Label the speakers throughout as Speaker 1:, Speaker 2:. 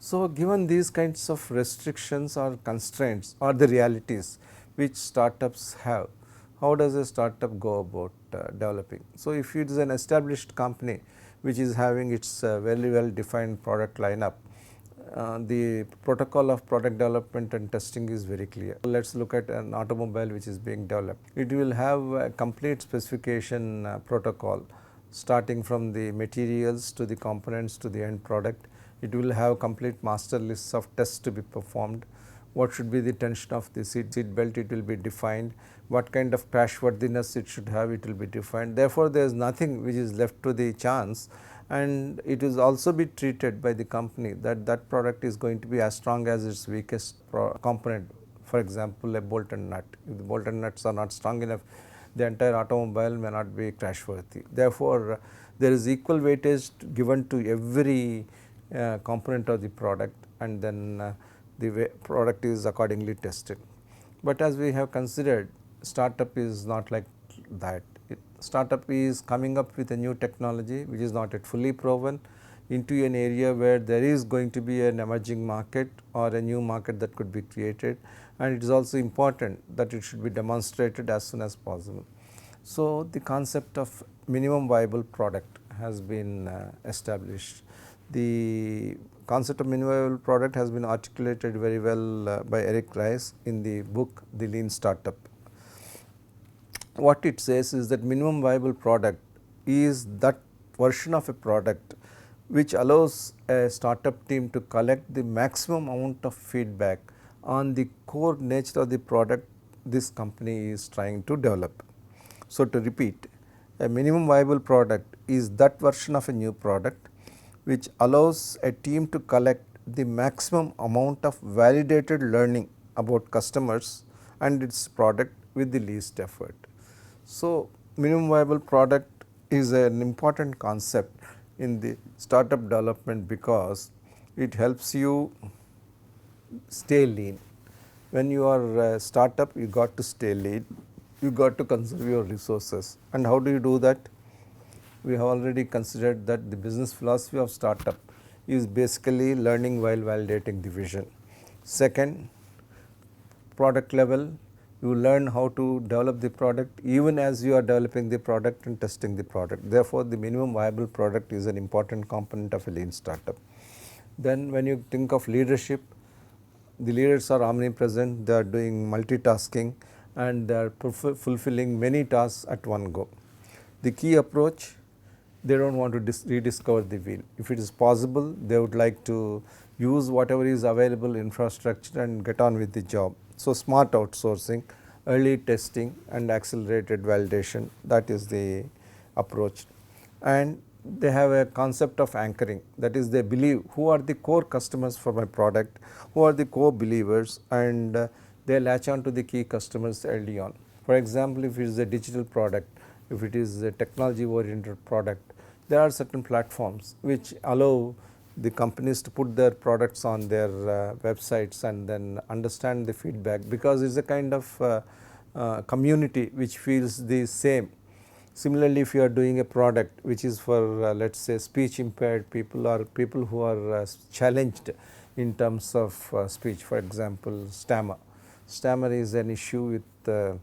Speaker 1: So, given these kinds of restrictions or constraints or the realities which startups have, how does a startup go about developing? So, if it is an established company which is having its very well defined product lineup, the protocol of product development and testing is very clear. Let us look at an automobile which is being developed. It will have a complete specification protocol starting from the materials to the components to the end product. It will have complete master lists of tests to be performed. What should be the tension of the seat belt, it will be defined. What kind of crashworthiness it should have, it will be defined. Therefore, there is nothing which is left to the chance, and it is also be treated by the company that that product is going to be as strong as its weakest component. For example, a bolt and nut. If the bolt and nuts are not strong enough, the entire automobile may not be crashworthy. Therefore, there is equal weightage given to every component of the product, and then the product is accordingly tested. But as we have considered, startup is not like that. Startup is coming up with a new technology which is not yet fully proven into an area where there is going to be an emerging market or a new market that could be created, and it is also important that it should be demonstrated as soon as possible. So, the concept of minimum viable product has been established. The concept of minimum viable product has been articulated very well by Eric Rice in the book The Lean Startup. What it says is that minimum viable product is that version of a product which allows a startup team to collect the maximum amount of feedback on the core nature of the product this company is trying to develop. So, to repeat, a minimum viable product is that version of a new product which allows a team to collect the maximum amount of validated learning about customers and its product with the least effort. So, minimum viable product is an important concept in the startup development because it helps you stay lean. When you are a startup, you got to stay lean, you got to conserve your resources. And how do you do that? We have already considered that the business philosophy of startup is basically learning while validating the vision. Second, product level, you learn how to develop the product even as you are developing the product and testing the product. Therefore, the minimum viable product is an important component of a lean startup. Then when you think of leadership, the leaders are omnipresent, they are doing multitasking and they are fulfilling many tasks at one go. The key approach, they do not want to rediscover the wheel. If it is possible, they would like to use whatever is available infrastructure and get on with the job. So, smart outsourcing, early testing and accelerated validation, that is the approach. And they have a concept of anchoring, that is they believe who are the core customers for my product, who are the core believers, and they latch on to the key customers early on. For example, if it is a digital product, if it is a technology oriented product, there are certain platforms which allow the companies to put their products on their websites and then understand the feedback, because it is a kind of community which feels the same. Similarly, if you are doing a product which is for let us say speech impaired people or people who are challenged in terms of speech, for example, stammer. Stammer is an issue with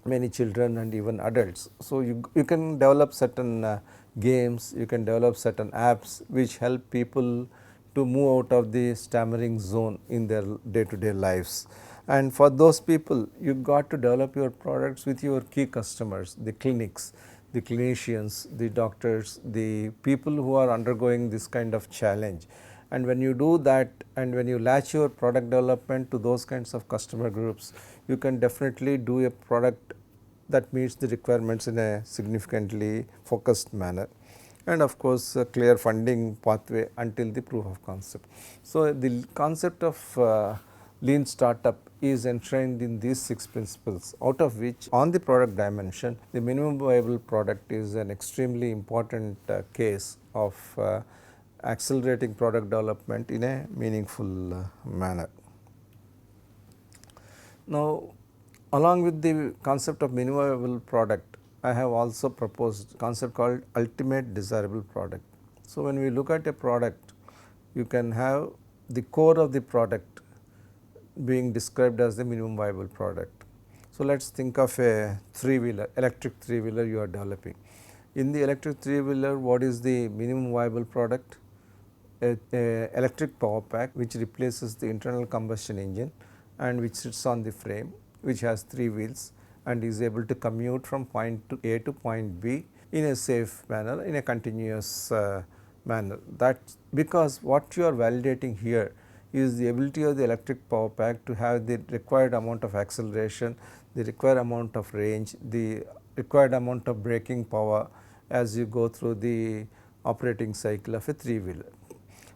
Speaker 1: many children and even adults. So, you can develop certain games, you can develop certain apps which help people to move out of the stammering zone in their day to day lives. And for those people, you got to develop your products with your key customers, the clinics, the clinicians, the doctors, the people who are undergoing this kind of challenge. And when you do that and when you latch your product development to those kinds of customer groups, you can definitely do a product that meets the requirements in a significantly focused manner, and of course, a clear funding pathway until the proof of concept. So, the concept of lean startup is enshrined in these 6 principles, out of which on the product dimension, the minimum viable product is an extremely important case of accelerating product development in a meaningful manner. Now, along with the concept of minimum viable product, I have also proposed a concept called ultimate desirable product. So, when we look at a product, you can have the core of the product being described as the minimum viable product. So, let us think of a three-wheeler, electric three-wheeler you are developing. In the electric three-wheeler, what is the minimum viable product? A electric power pack which replaces the internal combustion engine and which sits on the frame, which has 3 wheels and is able to commute from point to A to point B in a safe manner, in a continuous manner. That because what you are validating here is the ability of the electric power pack to have the required amount of acceleration, the required amount of range, the required amount of braking power as you go through the operating cycle of a three-wheeler.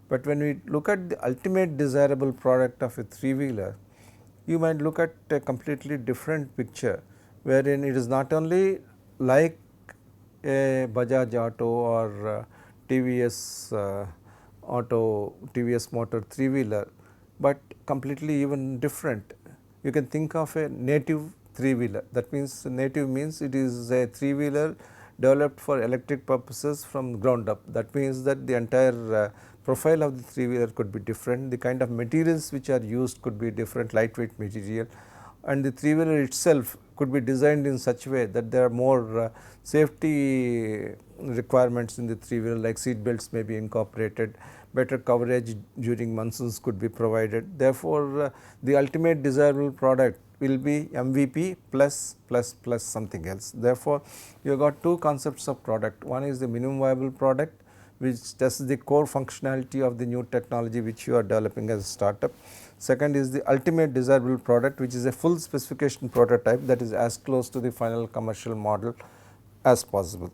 Speaker 1: But when we look at the ultimate desirable product of a three-wheeler, you might look at a completely different picture, wherein it is not only like a Bajaj Auto or TVS Auto, TVS Motor three-wheeler, but completely even different. You can think of a native three-wheeler. That means native means it is a three-wheeler developed for electric purposes from ground up. That means that the entire profile of the three-wheeler could be different, the kind of materials which are used could be different, lightweight material, and the three-wheeler itself could be designed in such a way that there are more safety requirements in the three-wheeler, like seat belts may be incorporated, better coverage during monsoons could be provided. Therefore, the ultimate desirable product will be MVP plus something else. Therefore, you have got two concepts of product. One is the minimum viable product, which tests the core functionality of the new technology which you are developing as a startup. Second is the ultimate desirable product, which is a full specification prototype that is as close to the final commercial model as possible.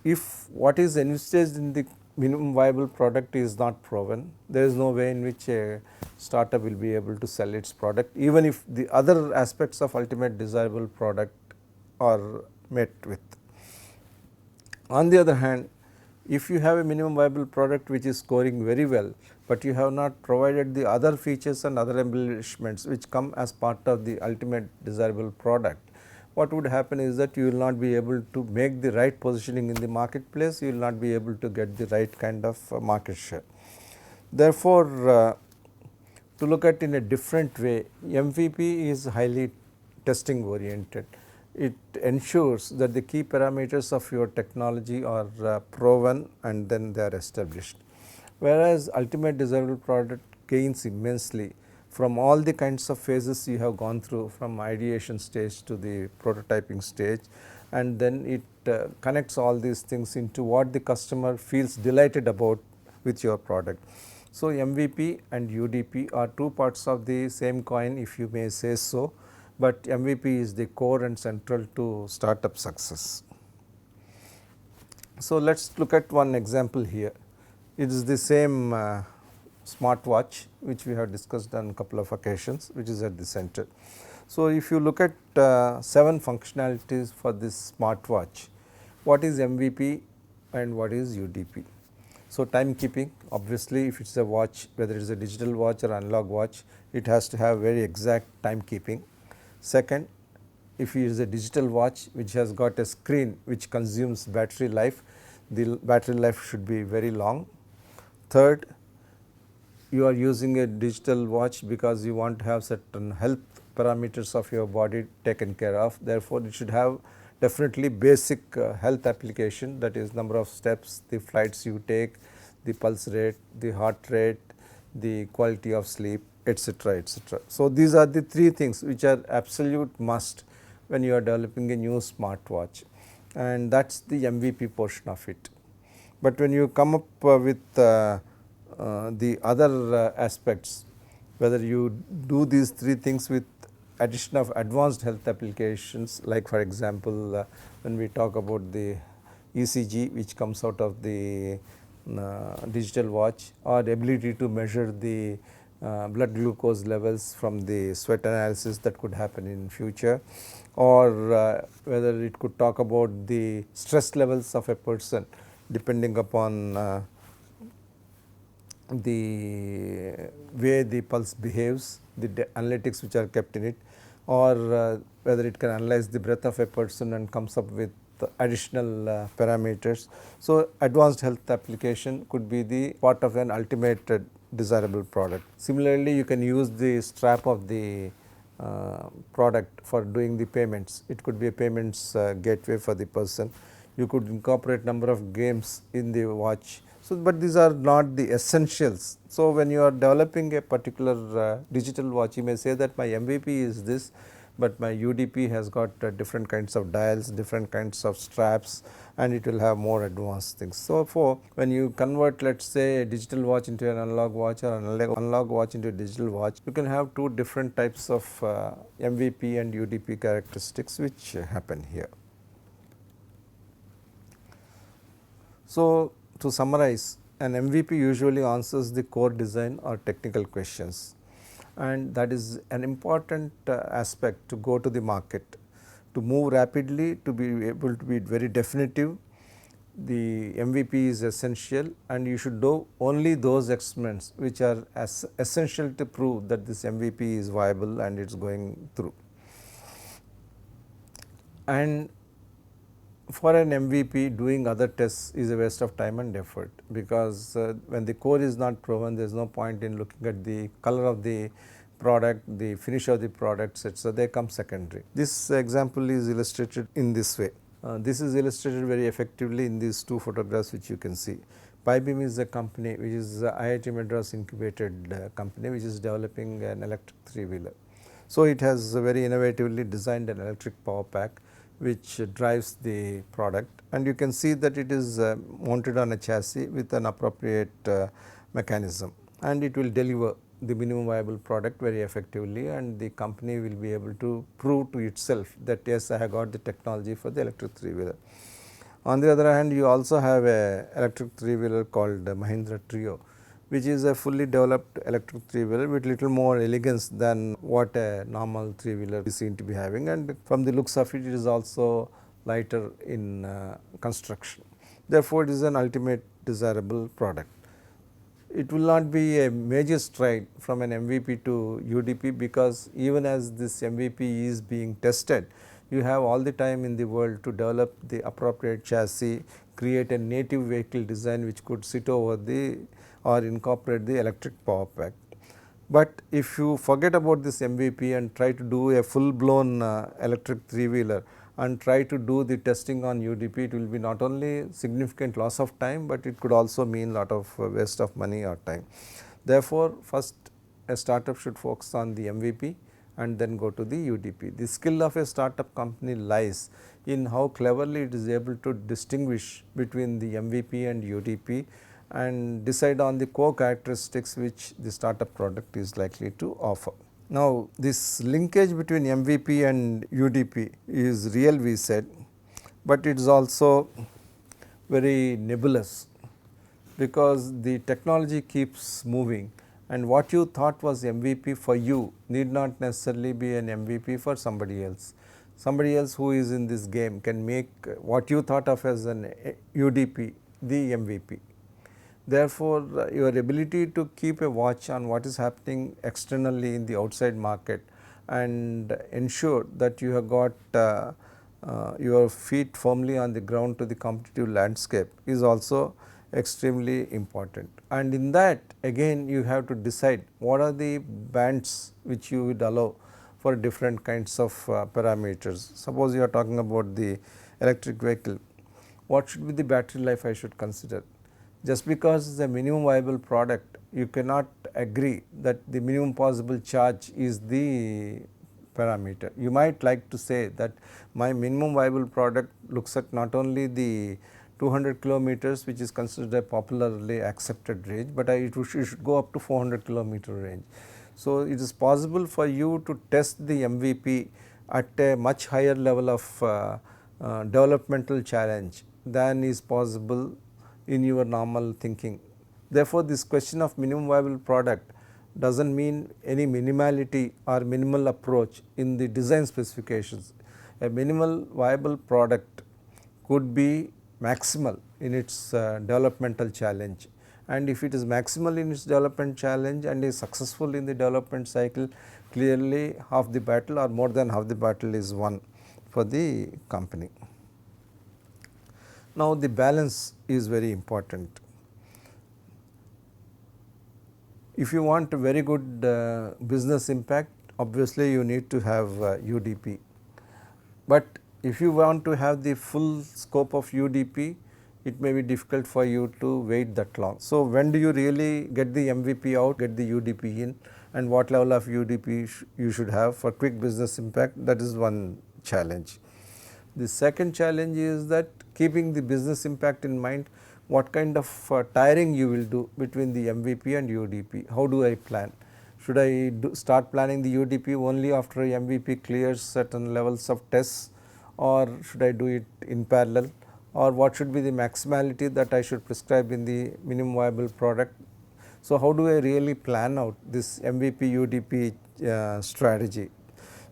Speaker 1: If what is envisaged in the minimum viable product is not proven, there is no way in which a startup will be able to sell its product, even if the other aspects of ultimate desirable product are met with. On the other hand, if you have a minimum viable product which is scoring very well, but you have not provided the other features and other embellishments which come as part of the ultimate desirable product, what would happen is that you will not be able to make the right positioning in the marketplace, you will not be able to get the right kind of market share. Therefore, to look at in a different way, MVP is highly testing oriented. It ensures that the key parameters of your technology are proven and then they are established. Whereas ultimate desirable product gains immensely from all the kinds of phases you have gone through, from ideation stage to the prototyping stage, and then it connects all these things into what the customer feels delighted about with your product. So, MVP and UDP are two parts of the same coin, if you may say so, but MVP is the core and central to startup success. So, let us look at one example here. It is the same smartwatch which we have discussed on a couple of occasions, which is at the center. So, if you look at 7 functionalities for this smartwatch, what is MVP and what is UDP? So, timekeeping, obviously if it is a watch, whether it is a digital watch or analog watch, it has to have very exact timekeeping. Second, if it is a digital watch which has got a screen which consumes battery life, the battery life should be very long. Third, you are using a digital watch because you want to have certain health parameters of your body taken care of. Therefore, it should have definitely basic health application, that is number of steps, the flights you take, the pulse rate, the heart rate, the quality of sleep, etc., etc. So, these are the 3 things which are absolute must when you are developing a new smartwatch, and that is the MVP portion of it. But when you come up with the other aspects, whether you do these 3 things with addition of advanced health applications, like for example, when we talk about the ECG which comes out of the digital watch, or the ability to measure the blood glucose levels from the sweat analysis that could happen in future, or whether it could talk about the stress levels of a person depending upon the way the pulse behaves, the analytics which are kept in it, or whether it can analyze the breath of a person and comes up with additional parameters. So, advanced health application could be the part of an ultimate desirable product. Similarly, you can use the strap of the product for doing the payments. It could be a payments gateway for the person. You could incorporate number of games in the watch. So, but these are not the essentials. So, when you are developing a particular digital watch, you may say that my MVP is this, but my UDP has got different kinds of dials, different kinds of straps, and it will have more advanced things. So, for when you convert, let us say, a digital watch into an analog watch or an analog watch into a digital watch, you can have two different types of MVP and UDP characteristics which happen here. So, to summarize, an MVP usually answers the core design or technical questions, and that is an important aspect to go to the market. To move rapidly, to be able to be very definitive, the MVP is essential, and you should do only those experiments which are essential to prove that this MVP is viable and it is going through. And for an MVP, doing other tests is a waste of time and effort, because when the core is not proven, there is no point in looking at the color of the product, the finish of the product, etc. They come secondary. This example is illustrated in this way. This is illustrated very effectively in these two photographs which you can see. Pibeam is a company which is IIT Madras incubated company which is developing an electric three-wheeler. So, it has very innovatively designed an electric power pack which drives the product, and you can see that it is mounted on a chassis with an appropriate mechanism, and it will deliver the minimum viable product very effectively, and the company will be able to prove to itself that yes, I have got the technology for the electric three-wheeler. On the other hand, you also have a electric three-wheeler called Mahindra Trio, which is a fully developed electric three-wheeler with little more elegance than what a normal three-wheeler is seen to be having, and from the looks of it, it is also lighter in construction. Therefore, it is an ultimate desirable product. It will not be a major stride from an MVP to UDP, because even as this MVP is being tested, you have all the time in the world to develop the appropriate chassis, create a native vehicle design which could sit over the or incorporate the electric power pack. But if you forget about this MVP and try to do a full blown electric three-wheeler and try to do the testing on UDP, it will be not only significant loss of time, but it could also mean lot of waste of money or time. Therefore, first a startup should focus on the MVP and then go to the UDP. The skill of a startup company lies in how cleverly it is able to distinguish between the MVP and UDP and decide on the core characteristics which the startup product is likely to offer. Now, this linkage between MVP and UDP is real, we said, but it is also very nebulous, because the technology keeps moving, and what you thought was MVP for you need not necessarily be an MVP for somebody else. Somebody else who is in this game can make what you thought of as an UDP the MVP. Therefore, your ability to keep a watch on what is happening externally in the outside market and ensure that you have got your feet firmly on the ground to the competitive landscape is also extremely important. And in that, again, you have to decide what are the bands which you would allow for different kinds of parameters. Suppose you are talking about the electric vehicle, what should be the battery life I should consider? Just because it is a minimum viable product, you cannot agree that the minimum possible charge is the parameter. You might like to say that my minimum viable product looks at not only the 200 kilometers, which is considered a popularly accepted range, but it should go up to 400 kilometer range. So, it is possible for you to test the MVP at a much higher level of developmental challenge than is possible in your normal thinking. Therefore, this question of minimum viable product does not mean any minimality or minimal approach in the design specifications. A minimal viable product could be maximal in its developmental challenge, and if it is maximal in its development challenge and is successful in the development cycle, clearly half the battle or more than half the battle is won for the company. Now, the balance is very important. If you want a very good business impact, obviously you need to have UDP, but if you want to have the full scope of UDP, it may be difficult for you to wait that long. So, when do you really get the MVP out, get the UDP in, and what level of UDP you should have for quick business impact? That is one challenge. The second challenge is that keeping the business impact in mind, what kind of tiering you will do between the MVP and UDP. How do I plan? Should I start planning the UDP only after MVP clears certain levels of tests, or should I do it in parallel, or what should be the maximality that I should prescribe in the minimum viable product? So, how do I really plan out this MVP UDP strategy?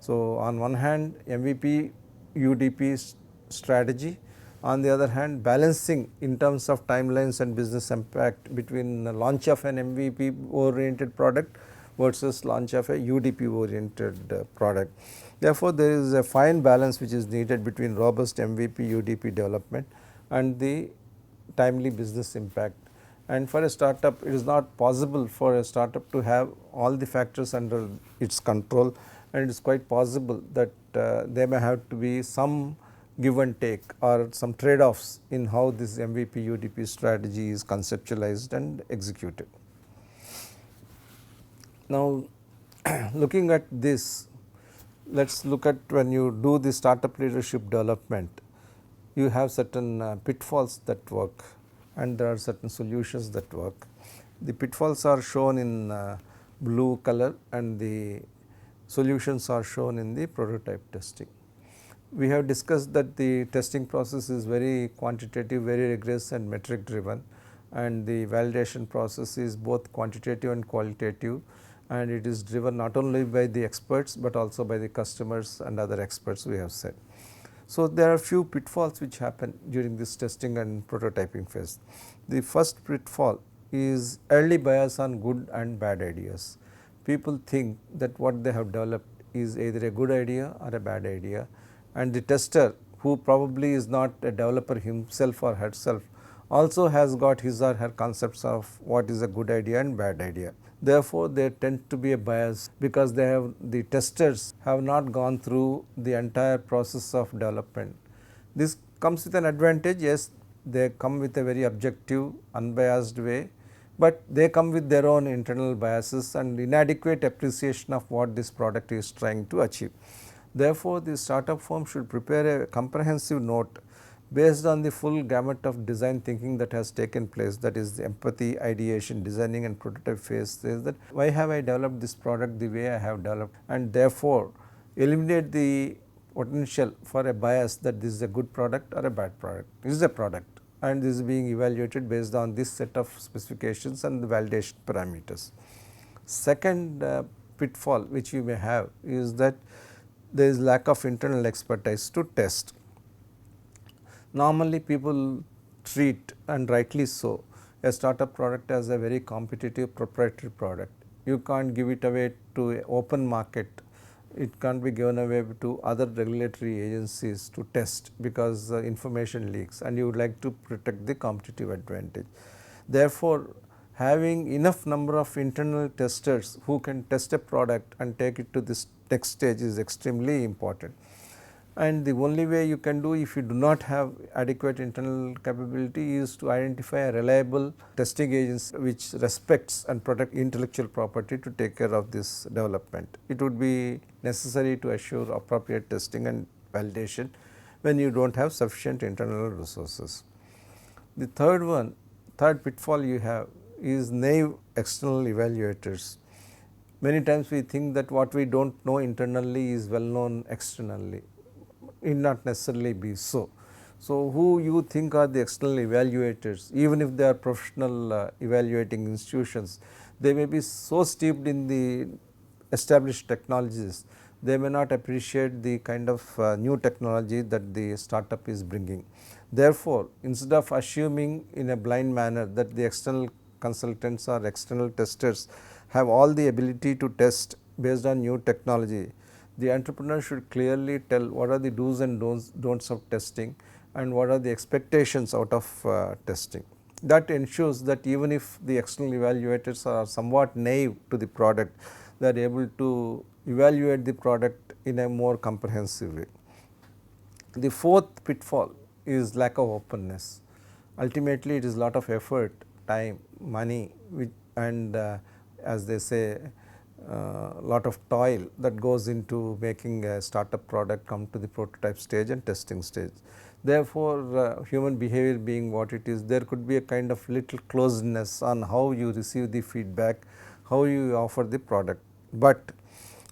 Speaker 1: So, on one hand MVP UDP strategy, on the other hand balancing in terms of timelines and business impact between the launch of an MVP oriented product versus launch of a UDP oriented product. Therefore, there is a fine balance which is needed between robust MVP UDP development and the timely business impact. And for a startup, it is not possible for a startup to have all the factors under its control, and it is quite possible that there may have to be some give and take or some trade offs in how this MVP UDP strategy is conceptualized and executed. Now, looking at this, let us look at when you do the startup leadership development, you have certain pitfalls that work and there are certain solutions that work. The pitfalls are shown in blue color and the solutions are shown in the prototype testing. We have discussed that the testing process is very quantitative, very rigorous and metric driven, and the validation process is both quantitative and qualitative, and it is driven not only by the experts, but also by the customers and other experts we have said. So, there are few pitfalls which happen during this testing and prototyping phase. The first pitfall is early bias on good and bad ideas. People think that what they have developed is either a good idea or a bad idea, and the tester, who probably is not a developer himself or herself, also has got his or her concepts of what is a good idea and bad idea. Therefore, there tend to be a bias because the testers have not gone through the entire process of development. This comes with an advantage, yes, they come with a very objective unbiased way, but they come with their own internal biases and inadequate appreciation of what this product is trying to achieve. Therefore, the startup firm should prepare a comprehensive note based on the full gamut of design thinking that has taken place, that is the empathy, ideation, designing and prototype phase. Says that why have I developed this product the way I have developed, and therefore eliminate the potential for a bias that this is a good product or a bad product. This is a product and this is being evaluated based on this set of specifications and the validation parameters. Second pitfall which you may have is that there is lack of internal expertise to test. Normally people treat, and rightly so, a startup product as a very competitive proprietary product. You can't give it away to an open market, it can't be given away to other regulatory agencies to test because information leaks and you would like to protect the competitive advantage. Therefore, having enough number of internal testers who can test a product and take it to this next stage is extremely important. And the only way you can do if you do not have adequate internal capability is to identify a reliable testing agency which respects and protects intellectual property to take care of this development. It would be necessary to assure appropriate testing and validation when you do not have sufficient internal resources. The third pitfall you have is naive external evaluators. Many times we think that what we do not know internally is well known externally. It not necessarily be so. So, who you think are the external evaluators, even if they are professional evaluating institutions, they may be so steeped in the established technologies, they may not appreciate the kind of new technology that the startup is bringing. Therefore, instead of assuming in a blind manner that the external consultants or external testers have all the ability to test based on new technology, the entrepreneur should clearly tell what are the do's and don'ts of testing and what are the expectations out of testing. That ensures that even if the external evaluators are somewhat naive to the product, they are able to evaluate the product in a more comprehensive way. The fourth pitfall is lack of openness. Ultimately, it is lot of effort, time, money, and as they say, lot of toil that goes into making a startup product come to the prototype stage and testing stage. Therefore, human behavior being what it is, there could be a kind of little closeness on how you receive the feedback, how you offer the product, but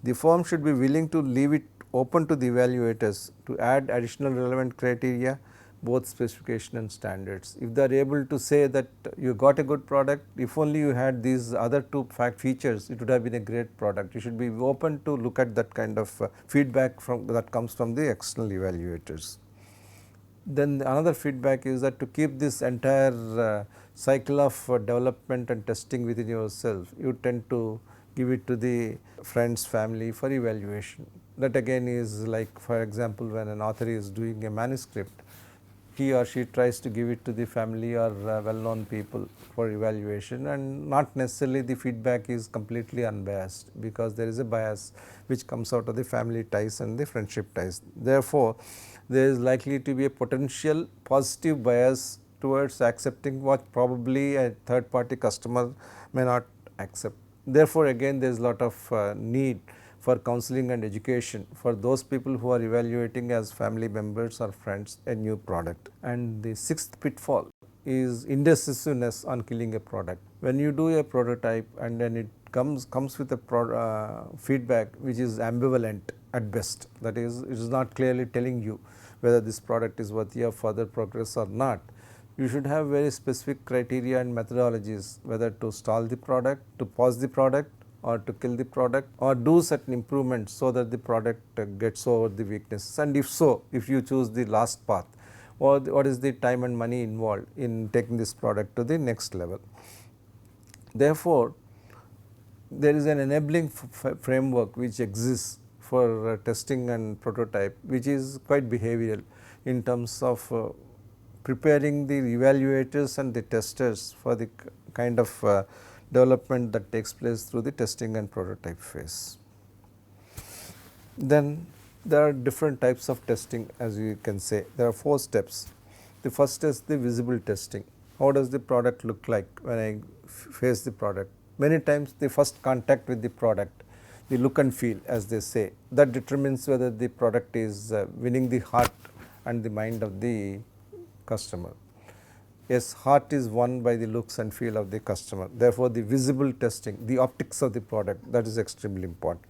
Speaker 1: the firm should be willing to leave it open to the evaluators to add additional relevant criteria, both specification and standards. If they are able to say that you got a good product, if only you had these other two features, it would have been a great product. You should be open to look at that kind of feedback that comes from the external evaluators. Then another feedback is that to keep this entire cycle of development and testing within yourself, you tend to give it to the friends, family for evaluation. That again is like, for example, when an author is doing a manuscript, he or she tries to give it to the family or well known people for evaluation, and not necessarily the feedback is completely unbiased, because there is a bias which comes out of the family ties and the friendship ties. Therefore, there is likely to be a potential positive bias towards accepting what probably a third party customer may not accept. Therefore, again there is a lot of need for counseling and education for those people who are evaluating as family members or friends a new product. And the sixth pitfall is indecisiveness on killing a product. When you do a prototype and then it comes with a feedback which is ambivalent at best, that is, it is not clearly telling you whether this product is worthy of further progress or not, you should have very specific criteria and methodologies, whether to stall the product, to pause the product, or to kill the product, or do certain improvements so that the product gets over the weaknesses. And if so, if you choose the last path, or what is the time and money involved in taking this product to the next level. Therefore, there is an enabling framework which exists for testing and prototype, which is quite behavioral in terms of preparing the evaluators and the testers for the kind of development that takes place through the testing and prototype phase. Then there are different types of testing, as you can say. There are 4 steps. The first is the visible testing. How does the product look like when I face the product? Many times the first contact with the product, the look and feel, as they say, that determines whether the product is winning the heart and the mind of the customer. Yes, heart is won by the looks and feel of the customer. Therefore, the visible testing, the optics of the product, that is extremely important.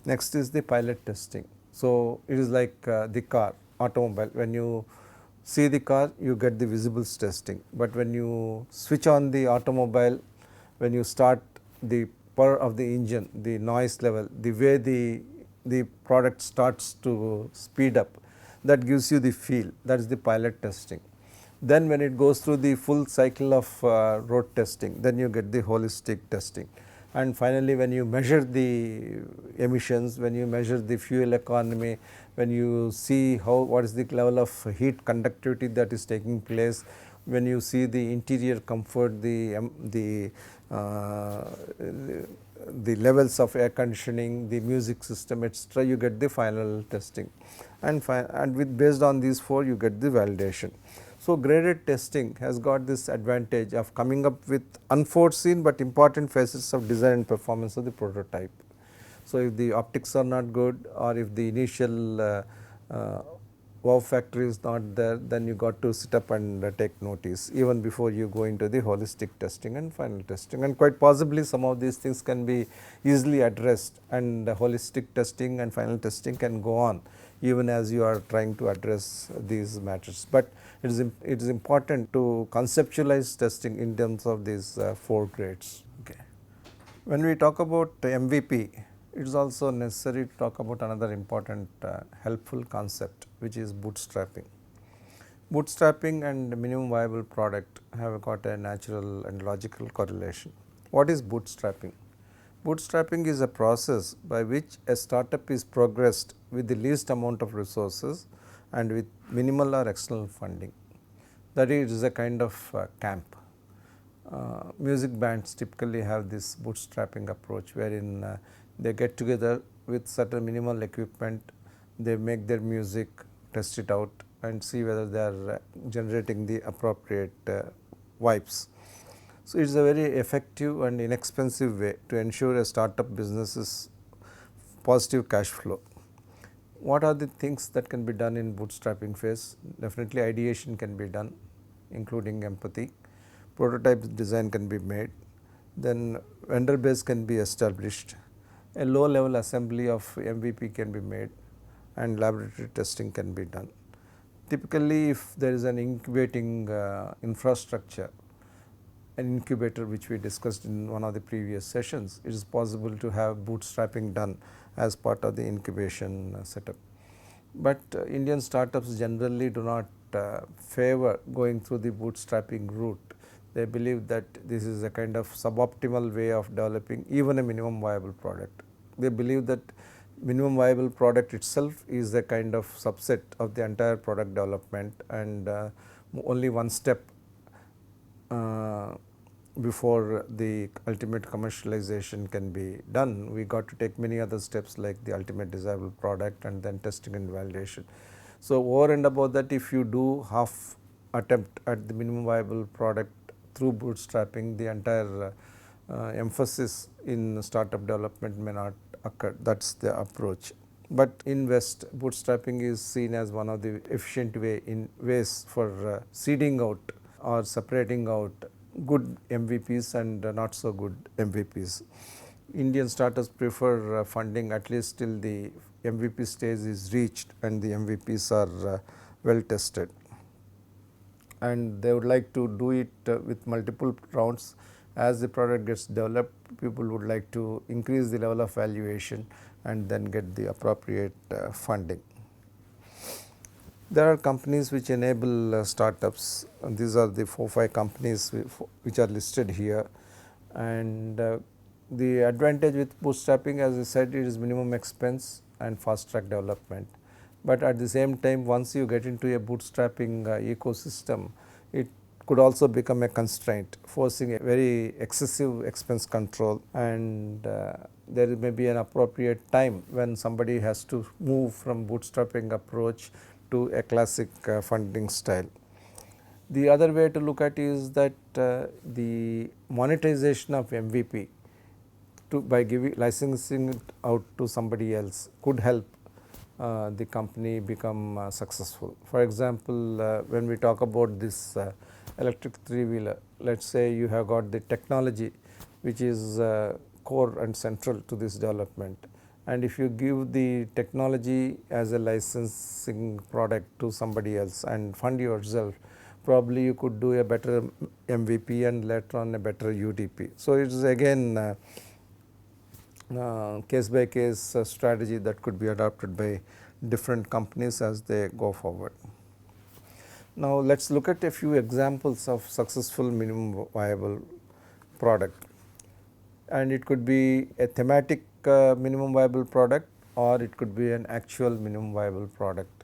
Speaker 1: Next is the pilot testing. So, it is like the car, automobile. When you see the car, you get the visibles testing, but when you switch on the automobile, when you start, the purr of the engine, the noise level, the way the product starts to speed up, that gives you the feel, that is the pilot testing. Then when it goes through the full cycle of road testing, then you get the holistic testing. And finally, when you measure the emissions, when you measure the fuel economy, when you see what is the level of heat conductivity that is taking place, when you see the interior comfort, the levels of air conditioning, the music system, etc., you get the final testing. And based on these 4, you get the validation. So, graded testing has got this advantage of coming up with unforeseen but important facets of design and performance of the prototype. So, if the optics are not good, or if the initial wow factor is not there, then you got to sit up and take notice even before you go into the holistic testing and final testing. And quite possibly some of these things can be easily addressed, and holistic testing and final testing can go on even as you are trying to address these matters. But it is important to conceptualize testing in terms of these 4 grades. Okay. When we talk about MVP, it is also necessary to talk about another important helpful concept, which is bootstrapping. Bootstrapping and minimum viable product have got a natural and logical correlation. What is bootstrapping? Bootstrapping is a process by which a startup is progressed with the least amount of resources and with minimal or external funding. That is a kind of camp. Music bands typically have this bootstrapping approach, wherein they get together with certain minimal equipment, they make their music, test it out and see whether they are generating the appropriate vibes. So, it is a very effective and inexpensive way to ensure a startup business's positive cash flow. What are the things that can be done in bootstrapping phase? Definitely ideation can be done, including empathy. Prototype design can be made, then vendor base can be established, a low level assembly of MVP can be made, and laboratory testing can be done. Typically, if there is an incubating infrastructure, an incubator which we discussed in one of the previous sessions, it is possible to have bootstrapping done as part of the incubation setup. But Indian startups generally do not favor going through the bootstrapping route. They believe that this is a kind of suboptimal way of developing even a minimum viable product. They believe that minimum viable product itself is a kind of subset of the entire product development, and only one step before the ultimate commercialization can be done. We got to take many other steps like the ultimate desirable product and then testing and validation. So, over and above that, if you do half attempt at the minimum viable product through bootstrapping, the entire emphasis in startup development may not occur. That is the approach. But in West, bootstrapping is seen as one of the efficient ways for seeding out or separating out good MVPs and not so good MVPs. Indian startups prefer funding at least till the MVP stage is reached and the MVPs are well tested, and they would like to do it with multiple rounds. As the product gets developed, people would like to increase the level of valuation and then get the appropriate funding. There are companies which enable startups, and these are the 4-5 companies which are listed here, and the advantage with bootstrapping, as I said, it is minimum expense and fast track development. But at the same time, once you get into a bootstrapping ecosystem, it could also become a constraint, forcing a very excessive expense control, and there may be an appropriate time when somebody has to move from bootstrapping approach to a classic funding style. The other way to look at is that the monetization of MVP by licensing it out to somebody else could help the company become successful. For example, when we talk about this electric three-wheeler, let us say you have got the technology which is core and central to this development, and if you give the technology as a licensing product to somebody else and fund yourself, probably you could do a better MVP and later on a better UDP. So, it is again case by case strategy that could be adopted by different companies as they go forward. Now, let us look at a few examples of successful minimum viable product, and it could be a thematic minimum viable product or it could be an actual minimum viable product.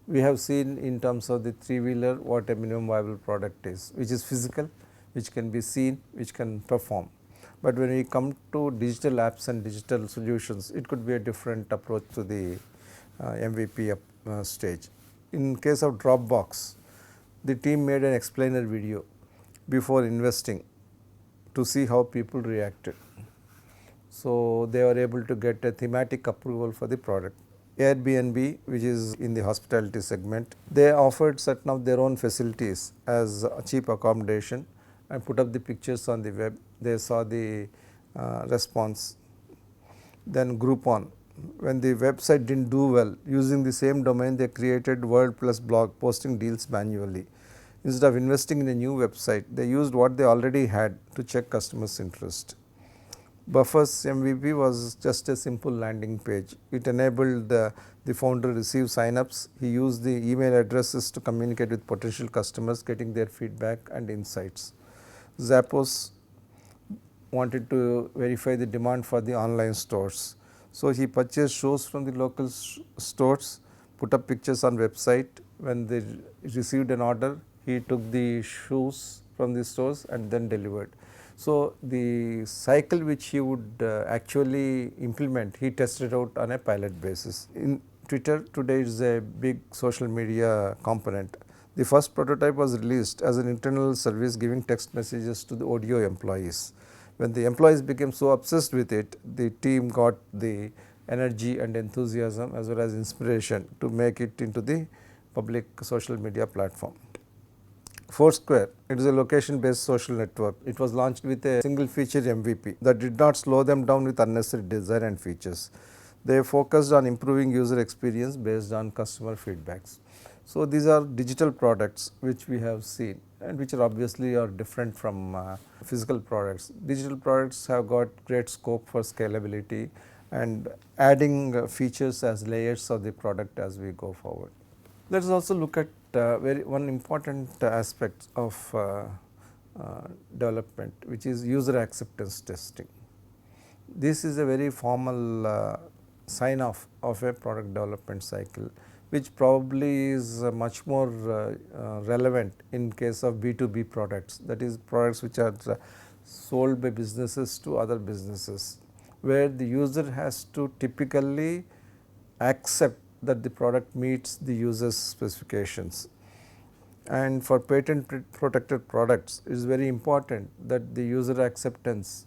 Speaker 1: We have seen in terms of the three-wheeler what a minimum viable product is, which is physical, which can be seen, which can perform. But when we come to digital apps and digital solutions, it could be a different approach to the MVP stage. In case of Dropbox, the team made an explainer video before investing to see how people reacted. So, they were able to get a thematic approval for the product. Airbnb, which is in the hospitality segment, they offered certain of their own facilities as cheap accommodation and put up the pictures on the web. They saw the response. Then Groupon, when the website did not do well, using the same domain they created World Plus blog posting deals manually. Instead of investing in a new website, they used what they already had to check customers' interest. Buffer's MVP was just a simple landing page. It enabled the founder receive signups. He used the email addresses to communicate with potential customers, getting their feedback and insights. Zappos wanted to verify the demand for the online stores. So, he purchased shows from the local stores, put up pictures on website. When they received an order, he took the shoes from the stores and then delivered. So, the cycle which he would actually implement, he tested out on a pilot basis. In Twitter today is a big social media component. The first prototype was released as an internal service giving text messages to the audio employees. When the employees became so obsessed with it, the team got the energy and enthusiasm as well as inspiration to make it into the public social media platform. Foursquare, it is a location based social network. It was launched with a single feature MVP that did not slow them down with unnecessary design and features. They focused on improving user experience based on customer feedbacks. So, these are digital products which we have seen and which are obviously are different from physical products. Digital products have got great scope for scalability and adding features as layers of the product as we go forward. Let us also look at one important aspect of development, which is user acceptance testing. This is a very formal sign off of a product development cycle, which probably is much more relevant in case of B2B products, that is products which are sold by businesses to other businesses, where the user has to typically accept that the product meets the user's specifications. And for patent protected products, it is very important that the user acceptance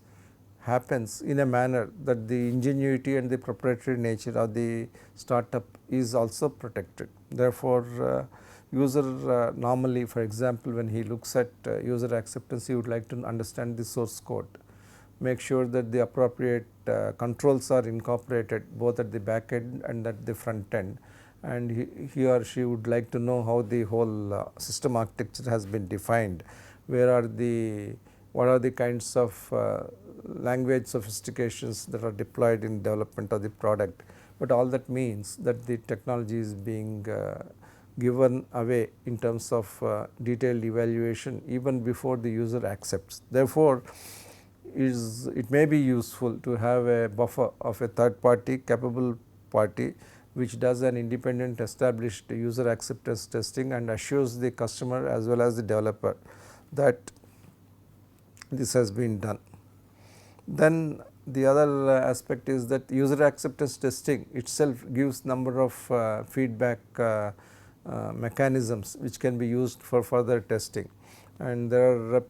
Speaker 1: happens in a manner that the ingenuity and the proprietary nature of the startup is also protected. Therefore, user normally, for example, when he looks at user acceptance, he would like to understand the source code, make sure that the appropriate controls are incorporated both at the back end and at the front end, and he or she would like to know how the whole system architecture has been defined, what are the kinds of language sophistications that are deployed in development of the product, but all that means that the technology is being given away in terms of detailed evaluation even before the user accepts. Therefore, it may be useful to have a buffer of a third party capable party which does an independent established user acceptance testing and assures the customer as well as the developer that this has been done. Then the other aspect is that user acceptance testing itself gives number of feedback mechanisms which can be used for further testing, and there are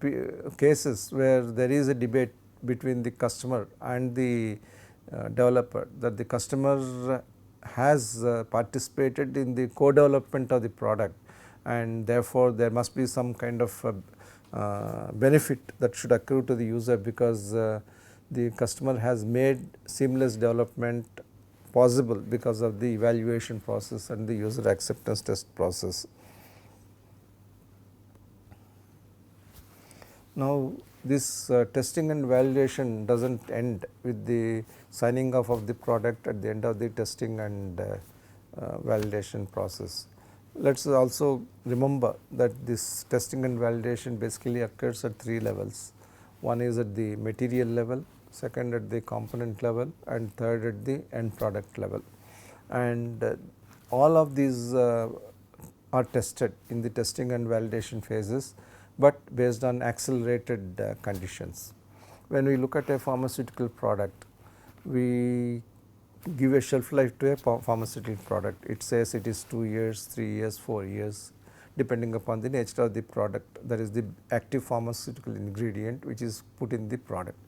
Speaker 1: cases where there is a debate between the customer and the developer, that the customer has participated in the co-development of the product, and therefore, there must be some kind of benefit that should accrue to the user, because the customer has made seamless development possible because of the evaluation process and the user acceptance test process. Now, this testing and validation does not end with the signing off of the product at the end of the testing and validation process. Let us also remember that this testing and validation basically occurs at three levels. One is at the material level, second at the component level, and third at the end product level. And all of these are tested in the testing and validation phases, but based on accelerated conditions. When we look at a pharmaceutical product, we give a shelf life to a pharmaceutical product. It says it is 2 years, 3 years, 4 years, depending upon the nature of the product, that is the active pharmaceutical ingredient which is put in the product.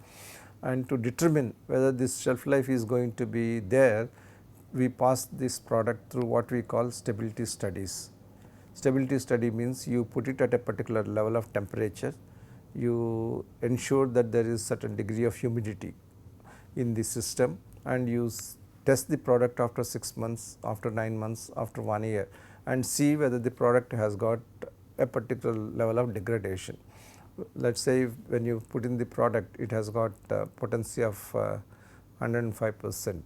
Speaker 1: And to determine whether this shelf life is going to be there, we pass this product through what we call stability studies. Stability study means you put it at a particular level of temperature, you ensure that there is certain degree of humidity in the system, and you test the product after 6 months, after 9 months, after 1 year, and see whether the product has got a particular level of degradation. Let us say when you put in the product, it has got potency of 105%,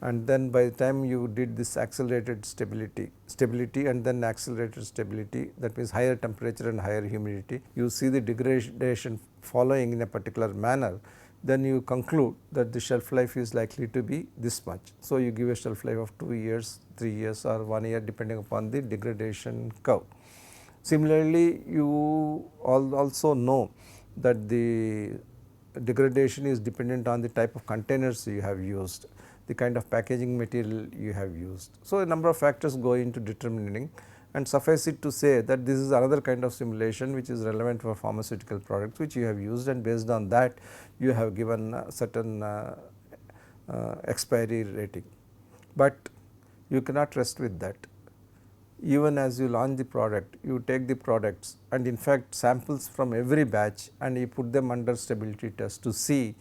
Speaker 1: and then by the time you did this accelerated stability and then accelerated stability, that means higher temperature and higher humidity, you see the degradation following in a particular manner, then you conclude that the shelf life is likely to be this much. So, you give a shelf life of 2 years, 3 years or 1 year depending upon the degradation curve. Similarly, you also know that the degradation is dependent on the type of containers you have used, the kind of packaging material you have used. So, a number of factors go into determining, and suffice it to say that this is another kind of simulation which is relevant for pharmaceutical products which you have used, and based on that you have given certain expiry rating. But you cannot rest with that. Even as you launch the product, you take the products and in fact samples from every batch and you put them under stability test to see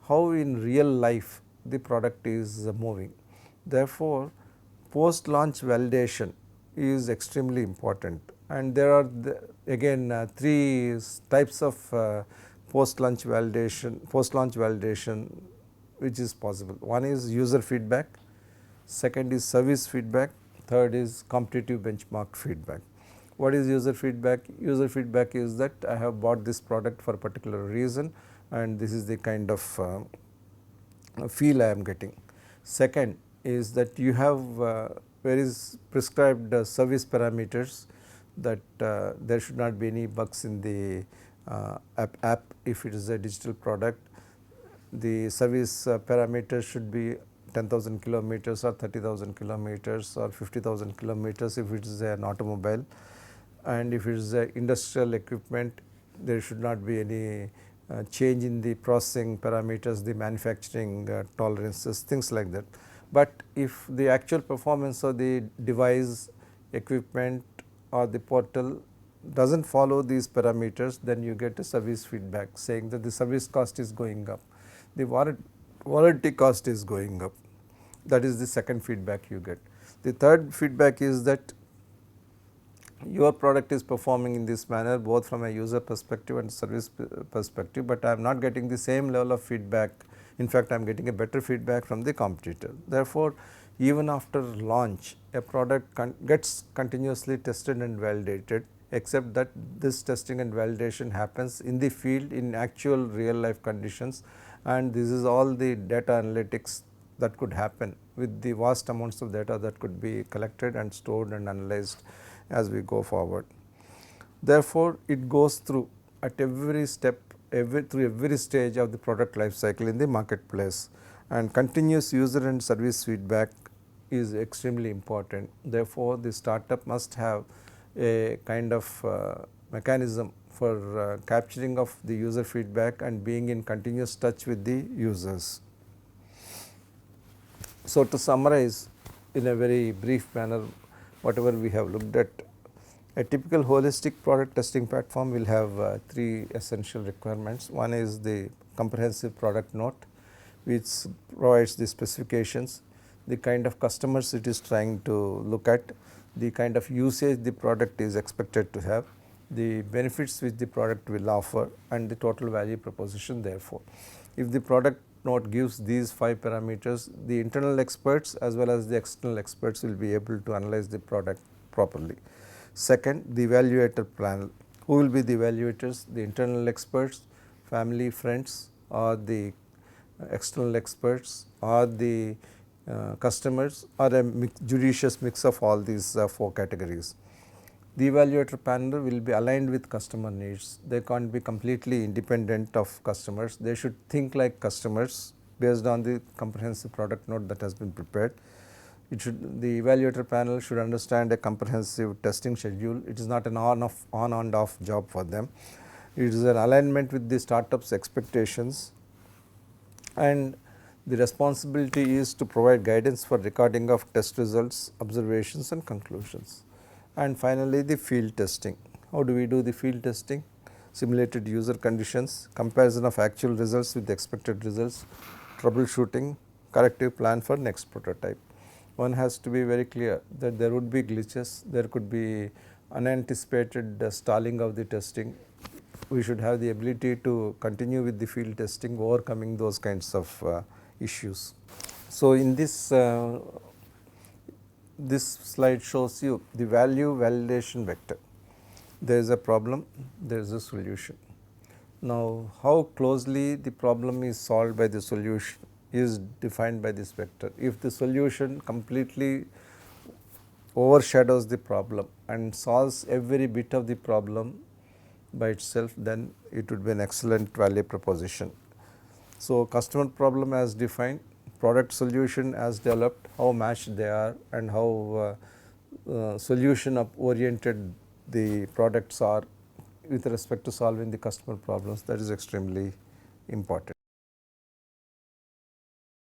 Speaker 1: how in real life the product is moving. Therefore, post launch validation is extremely important, and there are again 3 types of post launch validation which is possible. One is user feedback, second is service feedback, third is competitive benchmark feedback. What is user feedback? User feedback is that I have bought this product for a particular reason and this is the kind of feel I am getting. Second is that you have very prescribed service parameters, that there should not be any bugs in the app if it is a digital product. The service parameters should be 10,000 kilometers or 30,000 kilometers or 50,000 kilometers if it is an automobile, and if it is a industrial equipment there should not be any change in the processing parameters, the manufacturing tolerances, things like that. But if the actual performance of the device, equipment or the portal does not follow these parameters, then you get a service feedback saying that the service cost is going up, the warranty cost is going up. That is the second feedback you get. The third feedback is that your product is performing in this manner both from a user perspective and service perspective, but I am not getting the same level of feedback. In fact, I am getting a better feedback from the competitor. Therefore, even after launch a product gets continuously tested and validated, except that this testing and validation happens in the field in actual real life conditions, and this is all the data analytics that could happen with the vast amounts of data that could be collected and stored and analyzed as we go forward. Therefore, it goes through at every step, through every stage of the product life cycle in the marketplace, and continuous user and service feedback is extremely important. Therefore, the startup must have a kind of mechanism for capturing of the user feedback and being in continuous touch with the users. So, to summarize in a very brief manner whatever we have looked at, a typical holistic product testing platform will have 3 essential requirements. One is the comprehensive product note, which provides the specifications, the kind of customers it is trying to look at, the kind of usage the product is expected to have, the benefits which the product will offer, and the total value proposition therefore. If the product note gives these 5 parameters, the internal experts as well as the external experts will be able to analyze the product properly. Second, the evaluator panel. Who will be the evaluators? The internal experts, family, friends, or the external experts, or the customers, or a judicious mix of all these 4 categories. The evaluator panel will be aligned with customer needs. They can't be completely independent of customers. They should think like customers based on the comprehensive product note that has been prepared. The evaluator panel should understand a comprehensive testing schedule. It is not an on and off job for them. It is an alignment with the startup's expectations, and the responsibility is to provide guidance for recording of test results, observations and conclusions. And finally, the field testing. How do we do the field testing? Simulated user conditions, comparison of actual results with the expected results, troubleshooting, corrective plan for next prototype. One has to be very clear that there would be glitches, there could be unanticipated stalling of the testing. We should have the ability to continue with the field testing, overcoming those kinds of issues. So, in this slide shows you the value validation vector. There is a problem, there is a solution. Now, how closely the problem is solved by the solution is defined by this vector. If the solution completely overshadows the problem and solves every bit of the problem by itself, then it would be an excellent value proposition. So, customer problem as defined, product solution as developed, how matched they are and how solution oriented the products are with respect to solving the customer problems, that is extremely important.